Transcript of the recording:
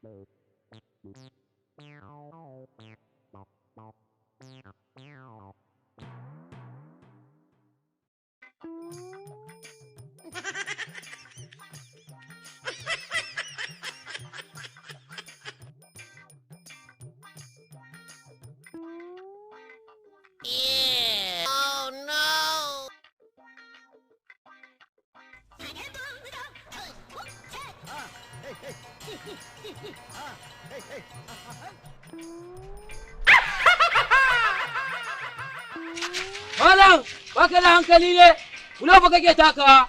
Yeah. Oh no! Malam, baka da hankali ne? Kula fa kake takawa.